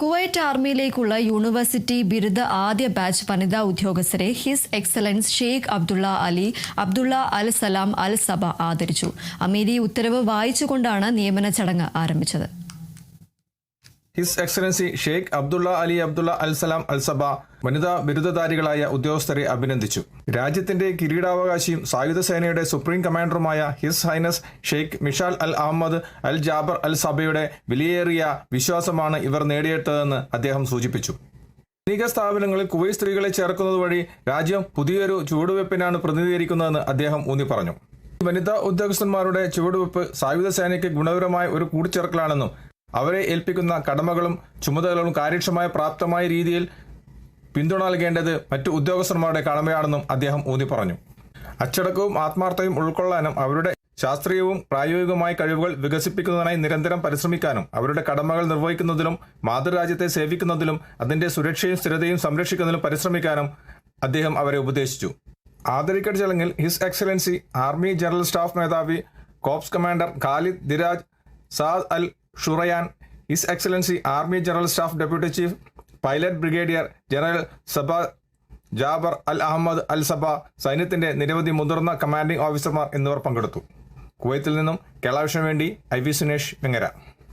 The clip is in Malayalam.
കുവൈറ്റ് ആർമിയിലേക്കുള്ള യൂണിവേഴ്സിറ്റി ബിരുദ ആദ്യ ബാച്ച് വനിതാ ഉദ്യോഗസ്ഥരെ his excellency Sheikh Abdullah al Salem al Sabah ആദരിച്ചു. അമീരി ഉത്തരവ് വായിച്ചുകൊണ്ടാണ് നിയമന ചടങ്ങ് ആരംഭിച്ചത്. His excellency Sheikh Abdullah al Salem al Sabah വനിതാ ബിരുദധാരികളായ ഉദ്യോഗസ്ഥരെ അഭിനന്ദിച്ചു. രാജ്യത്തിന്റെ കിരീടാവകാശിയും സായുധ സേനയുടെ സുപ്രീം കമാൻഡറുമായ his highness Sheikh Mishal al Ahmad al Jaber al സബയുടെ വിലയേറിയ വിശ്വാസമാണ് ഇവർ നേടിയെടുത്തതെന്ന് അദ്ദേഹം സൂചിപ്പിച്ചു. സൈനിക സ്ഥാപനങ്ങളിൽ കുവൈറ്റ് സ്ത്രീകളെ ചേർക്കുന്നത് വഴി രാജ്യം പുതിയൊരു ചുവടുവയ്പ്പിനാണ് പ്രതിനിധീകരിക്കുന്നതെന്ന് അദ്ദേഹം ഊന്നി പറഞ്ഞു. വനിതാ ഉദ്യോഗസ്ഥന്മാരുടെ ചുവടുവയ്പ്പ് സായുധ സേനയ്ക്ക് ഗുണപരമായ ഒരു കൂട്ടിച്ചേർക്കലാണെന്നും അവരെ ഏൽപ്പിക്കുന്ന കടമകളും ചുമതലകളും കാര്യക്ഷമമായ പ്രാപ്തമായ രീതിയിൽ പിന്തുണ നൽകേണ്ടത് മറ്റു ഉദ്യോഗസ്ഥന്മാരുടെ കടമയാണെന്നും അദ്ദേഹം ഊന്നി പറഞ്ഞു. അച്ചടക്കവും ആത്മാർത്ഥതയും ഉൾക്കൊള്ളാനും അവരുടെ ശാസ്ത്രീയവും പ്രായോഗികവുമായ കഴിവുകൾ വികസിപ്പിക്കുന്നതിനായി നിരന്തരം പരിശ്രമിക്കാനും അവരുടെ കടമകൾ നിർവഹിക്കുന്നതിലും മാതൃരാജ്യത്തെ സേവിക്കുന്നതിലും അതിന്റെ സുരക്ഷയും സ്ഥിരതയും സംരക്ഷിക്കുന്നതിലും പരിശ്രമിക്കാനും അദ്ദേഹം അവരെ ഉപദേശിച്ചു. ആദരിക്കൽ ചടങ്ങിൽ his excellency army general staff മേധാവി corps commander Khalid Diraj Saad al Shuraian, his excellency army general staff deputy chief pilot brigadier general Sabah Jaber al Ahmad al Sabah, സൈന്യത്തിന്റെ നിരവധി മുതിർന്ന കമാൻഡിംഗ് ഓഫീസർമാർ എന്നിവർ പങ്കെടുത്തു. കുവൈത്തിൽ നിന്നും കേരള വിഷന് വേണ്ടി IV സുനേഷ് വെങ്ങര.